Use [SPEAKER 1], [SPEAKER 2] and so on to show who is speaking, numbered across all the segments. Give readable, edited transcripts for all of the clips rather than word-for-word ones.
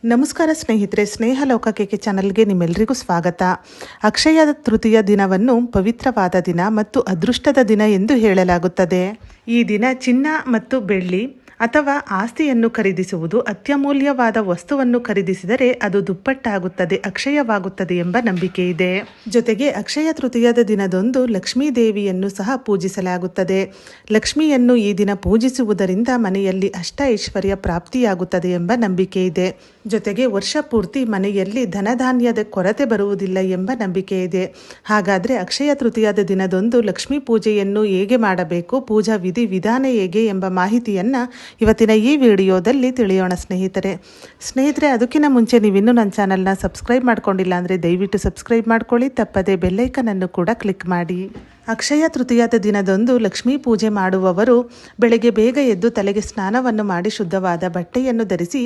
[SPEAKER 1] ನಮಸ್ಕಾರ ಸ್ನೇಹಿತರೆ, ಸ್ನೇಹ ಲೋಕಕ್ಕೆ ಚಾನಲ್ಗೆ ನಿಮ್ಮೆಲ್ಲರಿಗೂ ಸ್ವಾಗತ. ಅಕ್ಷಯ ತೃತೀಯ ದಿನವನ್ನು ಪವಿತ್ರವಾದ ದಿನ ಮತ್ತು ಅದೃಷ್ಟದ ದಿನ ಎಂದು ಹೇಳಲಾಗುತ್ತದೆ. ಈ ದಿನ ಚಿನ್ನ ಮತ್ತು ಬೆಳ್ಳಿ ಅಥವಾ ಆಸ್ತಿಯನ್ನು ಖರೀದಿಸುವುದು, ಅತ್ಯಮೂಲ್ಯವಾದ ವಸ್ತುವನ್ನು ಖರೀದಿಸಿದರೆ ಅದು ದುಪ್ಪಟ್ಟಾಗುತ್ತದೆ, ಅಕ್ಷಯವಾಗುತ್ತದೆ ಎಂಬ ನಂಬಿಕೆ ಇದೆ. ಜೊತೆಗೆ ಅಕ್ಷಯ ತೃತೀಯದ ದಿನದಂದು ಲಕ್ಷ್ಮೀ ದೇವಿಯನ್ನು ಸಹ ಪೂಜಿಸಲಾಗುತ್ತದೆ. ಲಕ್ಷ್ಮಿಯನ್ನು ಈ ದಿನ ಪೂಜಿಸುವುದರಿಂದ ಮನೆಯಲ್ಲಿ ಅಷ್ಟ ಐಶ್ವರ್ಯ ಪ್ರಾಪ್ತಿಯಾಗುತ್ತದೆ ಎಂಬ ನಂಬಿಕೆ ಇದೆ. ಜೊತೆಗೆ ವರ್ಷ ಪೂರ್ತಿ ಮನೆಯಲ್ಲಿ ಧನಧಾನ್ಯದ ಕೊರತೆ ಬರುವುದಿಲ್ಲ ಎಂಬ ನಂಬಿಕೆ ಇದೆ. ಹಾಗಾದರೆ ಅಕ್ಷಯ ತೃತೀಯದ ದಿನದಂದು ಲಕ್ಷ್ಮೀ ಪೂಜೆಯನ್ನು ಹೇಗೆ ಮಾಡಬೇಕು, ಪೂಜಾ ವಿಧಾನ ಹೇಗೆ ಎಂಬ ಮಾಹಿತಿಯನ್ನು ಇವತ್ತಿನ ಈ ವಿಡಿಯೋದಲ್ಲಿ ತಿಳಿಯೋಣ ಸ್ನೇಹಿತರೆ. ಅದಕ್ಕಿಂತ ಮುಂಚೆ ನೀವಿನ್ನೂ ನನ್ನ ಚಾನಲ್ನ ಸಬ್ಸ್ಕ್ರೈಬ್ ಮಾಡ್ಕೊಂಡಿಲ್ಲ ಅಂದರೆ ದಯವಿಟ್ಟು ಸಬ್ಸ್ಕ್ರೈಬ್ ಮಾಡ್ಕೊಳ್ಳಿ, ತಪ್ಪದೆ ಬೆಲ್ಲೈಕನನ್ನು ಕೂಡ ಕ್ಲಿಕ್ ಮಾಡಿ. ಅಕ್ಷಯ ತೃತೀಯದ ದಿನದಂದು ಲಕ್ಷ್ಮೀ ಪೂಜೆ ಮಾಡುವವರು ಬೆಳಗ್ಗೆ ಬೇಗ ಎದ್ದು ತಲೆಗೆ ಸ್ನಾನವನ್ನು ಮಾಡಿ ಶುದ್ಧವಾದ ಬಟ್ಟೆಯನ್ನು ಧರಿಸಿ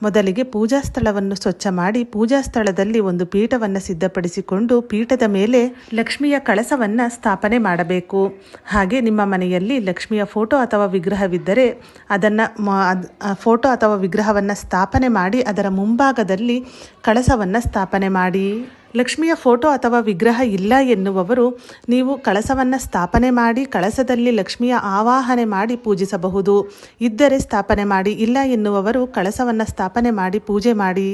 [SPEAKER 1] ಮೊದಲಿಗೆ ಪೂಜಾ ಸ್ಥಳವನ್ನು ಸ್ವಚ್ಛ ಮಾಡಿ ಪೂಜಾ ಸ್ಥಳದಲ್ಲಿ ಒಂದು ಪೀಠವನ್ನು ಸಿದ್ಧಪಡಿಸಿಕೊಂಡು ಪೀಠದ ಮೇಲೆ ಲಕ್ಷ್ಮಿಯ ಕಳಸವನ್ನು ಸ್ಥಾಪನೆ ಮಾಡಬೇಕು. ಹಾಗೆ ನಿಮ್ಮ ಮನೆಯಲ್ಲಿ ಲಕ್ಷ್ಮಿಯ ಫೋಟೋ ಅಥವಾ ವಿಗ್ರಹವಿದ್ದರೆ ಅದನ್ನು ಫೋಟೋ ಅಥವಾ ವಿಗ್ರಹವನ್ನು ಸ್ಥಾಪನೆ ಮಾಡಿ ಅದರ ಮುಂಭಾಗದಲ್ಲಿ ಕಳಸವನ್ನು ಸ್ಥಾಪನೆ ಮಾಡಿ. ಲಕ್ಷ್ಮಿಯ ಫೋಟೋ ಅಥವಾ ವಿಗ್ರಹ ಇಲ್ಲ ಎನ್ನುವವರು ನೀವು ಕಳಸವನ್ನು ಸ್ಥಾಪನೆ ಮಾಡಿ ಕಳಸದಲ್ಲಿ ಲಕ್ಷ್ಮಿಯ ಆವಾಹನೆ ಮಾಡಿ ಪೂಜಿಸಬಹುದು. ಇದ್ದರೆ ಸ್ಥಾಪನೆ ಮಾಡಿ, ಇಲ್ಲ ಎನ್ನುವವರು ಕಳಸವನ್ನು ಸ್ಥಾಪನೆ ಮಾಡಿ ಪೂಜೆ ಮಾಡಿ.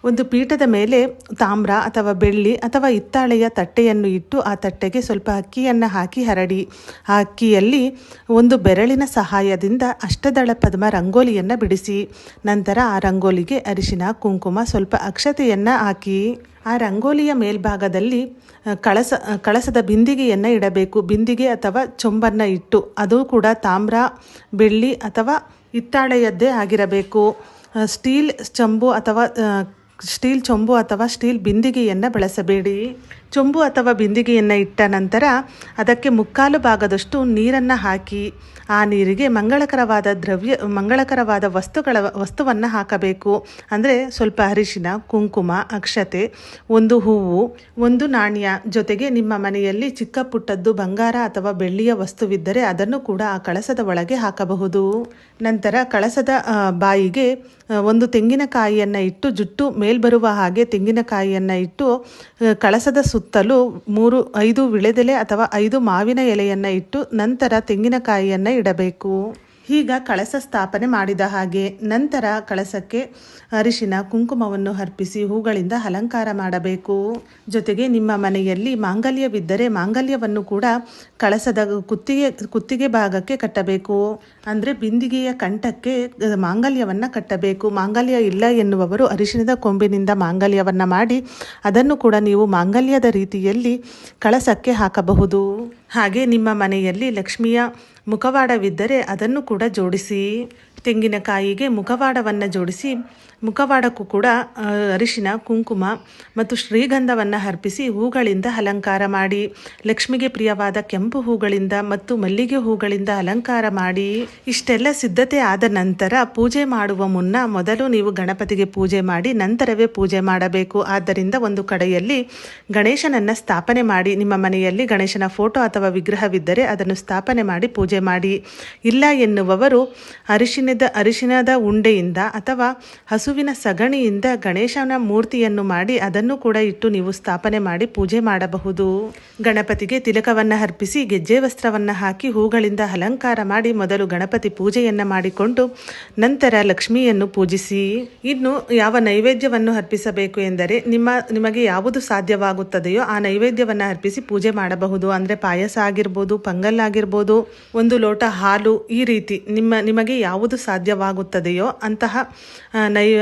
[SPEAKER 1] ಒಂದು ಪೀಠದ ಮೇಲೆ ತಾಮ್ರ ಅಥವಾ ಬೆಳ್ಳಿ ಅಥವಾ ಹಿತ್ತಾಳೆಯ ತಟ್ಟೆಯನ್ನು ಇಟ್ಟು ಆ ತಟ್ಟೆಗೆ ಸ್ವಲ್ಪ ಅಕ್ಕಿಯನ್ನು ಹಾಕಿ ಹರಡಿ ಆ ಅಕ್ಕಿಯಲ್ಲಿ ಒಂದು ಬೆರಳಿನ ಸಹಾಯದಿಂದ ಅಷ್ಟದಳ ಪದ್ಮ ರಂಗೋಲಿಯನ್ನು ಬಿಡಿಸಿ ನಂತರ ಆ ರಂಗೋಲಿಗೆ ಅರಿಶಿನ, ಕುಂಕುಮ, ಸ್ವಲ್ಪ ಅಕ್ಷತೆಯನ್ನು ಹಾಕಿ ಆ ರಂಗೋಲಿಯ ಮೇಲ್ಭಾಗದಲ್ಲಿ ಕಳಸದ ಬಿಂದಿಗೆಯನ್ನು ಇಡಬೇಕು. ಬಿಂದಿಗೆ ಅಥವಾ ಚೊಂಬನ್ನು ಇಟ್ಟು, ಅದು ಕೂಡ ತಾಮ್ರ, ಬೆಳ್ಳಿ ಅಥವಾ ಹಿತ್ತಾಳೆಯದ್ದೇ ಆಗಿರಬೇಕು. ಸ್ಟೀಲ್ ಚೊಂಬು ಅಥವಾ ಸ್ಟೀಲ್ ಬಿಂದಿಗೆಯನ್ನು ಬಳಸಬೇಡಿ. ಚೊಂಬು ಅಥವಾ ಬಿಂದಿಗೆಯನ್ನು ಇಟ್ಟ ನಂತರ ಅದಕ್ಕೆ ಮುಕ್ಕಾಲು ಭಾಗದಷ್ಟು ನೀರನ್ನು ಹಾಕಿ ಆ ನೀರಿಗೆ ಮಂಗಳಕರವಾದ ವಸ್ತುವನ್ನು ಹಾಕಬೇಕು. ಅಂದರೆ ಸ್ವಲ್ಪ ಅರಿಶಿನ, ಕುಂಕುಮ, ಅಕ್ಷತೆ, ಒಂದು ಹೂವು, ಒಂದು ನಾಣ್ಯ, ಜೊತೆಗೆ ನಿಮ್ಮ ಮನೆಯಲ್ಲಿ ಚಿಕ್ಕ ಪುಟ್ಟದ್ದು ಬಂಗಾರ ಅಥವಾ ಬೆಳ್ಳಿಯ ವಸ್ತುವಿದ್ದರೆ ಅದನ್ನು ಕೂಡ ಆ ಕಳಸದ ಒಳಗೆ ಹಾಕಬಹುದು. ನಂತರ ಕಳಸದ ಬಾಯಿಗೆ ಒಂದು ತೆಂಗಿನಕಾಯಿಯನ್ನು ಇಟ್ಟು ಜುಟ್ಟು ಮೇಲ್ಬರುವ ಹಾಗೆ ತೆಂಗಿನಕಾಯಿಯನ್ನು ಇಟ್ಟು ಕಳಸದ ಸುತ್ತಲೂ 5 ವಿಳೆದೆಲೆ ಅಥವಾ 5 ಮಾವಿನ ಎಲೆಯನ್ನು ಇಟ್ಟು ನಂತರ ತೆಂಗಿನಕಾಯಿಯನ್ನು ಇಡಬೇಕು. ಈಗ ಕಳಸ ಸ್ಥಾಪನೆ ಮಾಡಿದ ಹಾಗೆ ನಂತರ ಕಳಸಕ್ಕೆ ಅರಿಶಿನ, ಕುಂಕುಮವನ್ನು ಅರ್ಪಿಸಿ ಹೂಗಳಿಂದ ಅಲಂಕಾರ ಮಾಡಬೇಕು. ಜೊತೆಗೆ ನಿಮ್ಮ ಮನೆಯಲ್ಲಿ ಮಾಂಗಲ್ಯವಿದ್ದರೆ ಮಾಂಗಲ್ಯವನ್ನು ಕೂಡ ಕಳಸದ ಕುತ್ತಿಗೆ ಭಾಗಕ್ಕೆ ಕಟ್ಟಬೇಕು. ಅಂದರೆ ಬಿಂದಿಗೆಯ ಕಂಠಕ್ಕೆ ಮಾಂಗಲ್ಯವನ್ನು ಕಟ್ಟಬೇಕು. ಮಾಂಗಲ್ಯ ಇಲ್ಲ ಎನ್ನುವವರು ಅರಿಶಿನದ ಕೊಂಬಿನಿಂದ ಮಾಂಗಲ್ಯವನ್ನು ಮಾಡಿ ಅದನ್ನು ಕೂಡ ನೀವು ಮಾಂಗಲ್ಯದ ರೀತಿಯಲ್ಲಿ ಕಳಸಕ್ಕೆ ಹಾಕಬಹುದು. ಹಾಗೆ ನಿಮ್ಮ ಮನೆಯಲ್ಲಿ ಲಕ್ಷ್ಮಿಯ ಮುಖವಾಡವಿದ್ದರೆ ಅದನ್ನು ಕೂಡ ಜೋಡಿಸಿ. ತೆಂಗಿನಕಾಯಿಗೆ ಮುಖವಾಡವನ್ನು ಜೋಡಿಸಿ ಮುಖವಾಡಕ್ಕೂ ಕೂಡ ಅರಿಶಿನ, ಕುಂಕುಮ ಮತ್ತು ಶ್ರೀಗಂಧವನ್ನು ಅರ್ಪಿಸಿ ಹೂಗಳಿಂದ ಅಲಂಕಾರ ಮಾಡಿ. ಲಕ್ಷ್ಮಿಗೆ ಪ್ರಿಯವಾದ ಕೆಂಪು ಹೂಗಳಿಂದ ಮತ್ತು ಮಲ್ಲಿಗೆ ಹೂಗಳಿಂದ ಅಲಂಕಾರ ಮಾಡಿ. ಇಷ್ಟೆಲ್ಲ ಸಿದ್ಧತೆ ಆದ ನಂತರ ಪೂಜೆ ಮಾಡುವ ಮುನ್ನ ಮೊದಲು ನೀವು ಗಣಪತಿಗೆ ಪೂಜೆ ಮಾಡಿ ನಂತರವೇ ಪೂಜೆ ಮಾಡಬೇಕು. ಆದ್ದರಿಂದ ಒಂದು ಕಡೆಯಲ್ಲಿ ಗಣೇಶನನ್ನು ಸ್ಥಾಪನೆ ಮಾಡಿ. ನಿಮ್ಮ ಮನೆಯಲ್ಲಿ ಗಣೇಶನ ಫೋಟೋ ಅಥವಾ ವಿಗ್ರಹವಿದ್ದರೆ ಅದನ್ನು ಸ್ಥಾಪನೆ ಮಾಡಿ ಪೂಜೆ ಮಾಡಿ. ಇಲ್ಲ ಎನ್ನುವವರು ಅರಿಶಿನದ ಉಂಡೆಯಿಂದ ಅಥವಾ ಹಸುವಿನ ಸಗಣಿಯಿಂದ ಗಣೇಶನ ಮೂರ್ತಿಯನ್ನು ಮಾಡಿ ಅದನ್ನು ಕೂಡ ಇಟ್ಟು ನೀವು ಸ್ಥಾಪನೆ ಮಾಡಿ ಪೂಜೆ ಮಾಡಬಹುದು. ಗಣಪತಿಗೆ ತಿಲಕವನ್ನು ಅರ್ಪಿಸಿ ಗೆಜ್ಜೆ ವಸ್ತ್ರವನ್ನು ಹಾಕಿ ಹೂಗಳಿಂದ ಅಲಂಕಾರ ಮಾಡಿ ಮೊದಲು ಗಣಪತಿ ಪೂಜೆಯನ್ನು ಮಾಡಿಕೊಂಡು ನಂತರ ಲಕ್ಷ್ಮಿಯನ್ನು ಪೂಜಿಸಿ. ಇನ್ನು ಯಾವ ನೈವೇದ್ಯವನ್ನು ಅರ್ಪಿಸಬೇಕು ಎಂದರೆ ನಿಮಗೆ ಯಾವುದು ಸಾಧ್ಯವಾಗುತ್ತದೆಯೋ ಆ ನೈವೇದ್ಯವನ್ನು ಅರ್ಪಿಸಿ ಪೂಜೆ ಮಾಡಬಹುದು. ಅಂದರೆ ಪಾಯಸ ಆಗಿರ್ಬೋದು, ಪೊಂಗಲ್ ಆಗಿರ್ಬೋದು, 1 ಲೋಟ ಹಾಲು, ಈ ರೀತಿ ನಿಮಗೆ ಯಾವುದು ಸಾಧ್ಯವಾಗುತ್ತದೆಯೋ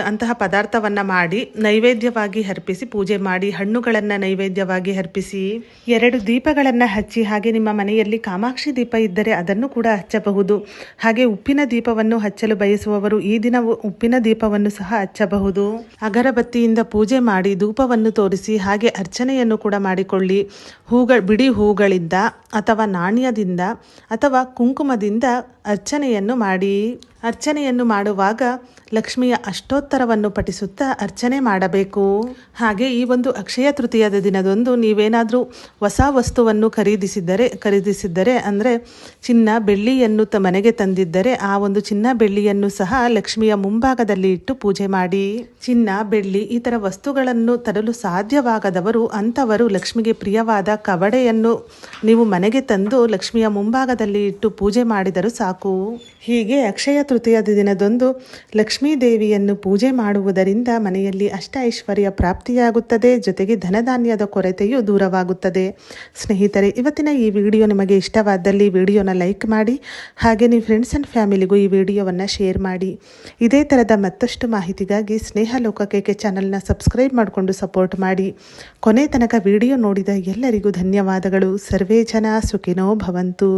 [SPEAKER 1] ಅಂತಹ ಪದಾರ್ಥವನ್ನು ಮಾಡಿ ನೈವೇದ್ಯವಾಗಿ ಅರ್ಪಿಸಿ ಪೂಜೆ ಮಾಡಿ. ಹಣ್ಣುಗಳನ್ನು ನೈವೇದ್ಯವಾಗಿ ಅರ್ಪಿಸಿ 2 ದೀಪಗಳನ್ನು ಹಚ್ಚಿ. ಹಾಗೆ ನಿಮ್ಮ ಮನೆಯಲ್ಲಿ ಕಾಮಾಕ್ಷಿ ದೀಪ ಇದ್ದರೆ ಅದನ್ನು ಕೂಡ ಹಚ್ಚಬಹುದು. ಹಾಗೆ ಉಪ್ಪಿನ ದೀಪವನ್ನು ಹಚ್ಚಲು ಬಯಸುವವರು ಈ ದಿನ ಉಪ್ಪಿನ ದೀಪವನ್ನು ಸಹ ಹಚ್ಚಬಹುದು. ಅಗರಬತ್ತಿಯಿಂದ ಪೂಜೆ ಮಾಡಿ ಧೂಪವನ್ನು ತೋರಿಸಿ ಹಾಗೆ ಅರ್ಚನೆಯನ್ನು ಕೂಡ ಮಾಡಿಕೊಳ್ಳಿ. ಬಿಡಿ ಹೂಗಳಿಂದ ಅಥವಾ ನಾಣ್ಯದಿಂದ ಅಥವಾ ಕುಂಕುಮದಿಂದ ಅರ್ಚನೆಯನ್ನು ಮಾಡಿ. ಅರ್ಚನೆಯನ್ನು ಮಾಡುವಾಗ ಲಕ್ಷ್ಮಿಯ ಅಷ್ಟೋತ್ತರವನ್ನು ಪಠಿಸುತ್ತಾ ಅರ್ಚನೆ ಮಾಡಬೇಕು. ಹಾಗೆ ಈ ಒಂದು ಅಕ್ಷಯ ತೃತೀಯದ ದಿನದಂದು ನೀವೇನಾದರೂ ಹೊಸ ವಸ್ತುವನ್ನು ಖರೀದಿಸಿದ್ದರೆ ಅಂದರೆ ಚಿನ್ನ ಬೆಳ್ಳಿಯನ್ನು ಮನೆಗೆ ತಂದಿದ್ದರೆ ಆ ಒಂದು ಚಿನ್ನ ಬೆಳ್ಳಿಯನ್ನು ಸಹ ಲಕ್ಷ್ಮಿಯ ಮುಂಭಾಗದಲ್ಲಿ ಇಟ್ಟು ಪೂಜೆ ಮಾಡಿ. ಚಿನ್ನ ಬೆಳ್ಳಿ ಈ ಥರ ವಸ್ತುಗಳನ್ನು ತರಲು ಸಾಧ್ಯವಾಗದವರು ಅಂಥವರು ಲಕ್ಷ್ಮಿಗೆ ಪ್ರಿಯವಾದ ಕವಡೆಯನ್ನು ನೀವು ಮನೆಗೆ ತಂದು ಲಕ್ಷ್ಮಿಯ ಮುಂಭಾಗದಲ್ಲಿ ಇಟ್ಟು ಪೂಜೆ ಮಾಡಿದರೂ ಸಾಕು. ಹೀಗೆ ಅಕ್ಷಯ ತೃತೀಯದ ದಿನದಂದು ಲಕ್ಷ್ಮೀ ದೇವಿಯನ್ನು ಪೂಜೆ ಮಾಡುವುದರಿಂದ ಮನೆಯಲ್ಲಿ ಅಷ್ಟ ಐಶ್ವರ್ಯ ಪ್ರಾಪ್ತಿಯಾಗುತ್ತದೆ, ಜೊತೆಗೆ ಧನಧಾನ್ಯದ ಕೊರತೆಯೂ ದೂರವಾಗುತ್ತದೆ. ಸ್ನೇಹಿತರೆ, ಇವತ್ತಿನ ಈ ವಿಡಿಯೋ ನಿಮಗೆ ಇಷ್ಟವಾದಲ್ಲಿ ವಿಡಿಯೋನ ಲೈಕ್ ಮಾಡಿ, ಹಾಗೆ ನಿಮ್ಮ ಫ್ರೆಂಡ್ಸ್ ಆ್ಯಂಡ್ ಫ್ಯಾಮಿಲಿಗೂ ಈ ವಿಡಿಯೋವನ್ನು ಶೇರ್ ಮಾಡಿ. ಇದೇ ಥರದ ಮತ್ತಷ್ಟು ಮಾಹಿತಿಗಾಗಿ ಸ್ನೇಹ ಲೋಕಕ್ಕೆ ಚಾನಲ್ನ ಸಬ್ಸ್ಕ್ರೈಬ್ ಮಾಡಿಕೊಂಡು ಸಪೋರ್ಟ್ ಮಾಡಿ. ಕೊನೆ ತನಕ ವಿಡಿಯೋ ನೋಡಿದ ಎಲ್ಲರಿಗೂ ಧನ್ಯವಾದಗಳು. ಸರ್ವೇ ಜನ ಸುಖಿನೋ ಭವಂತು.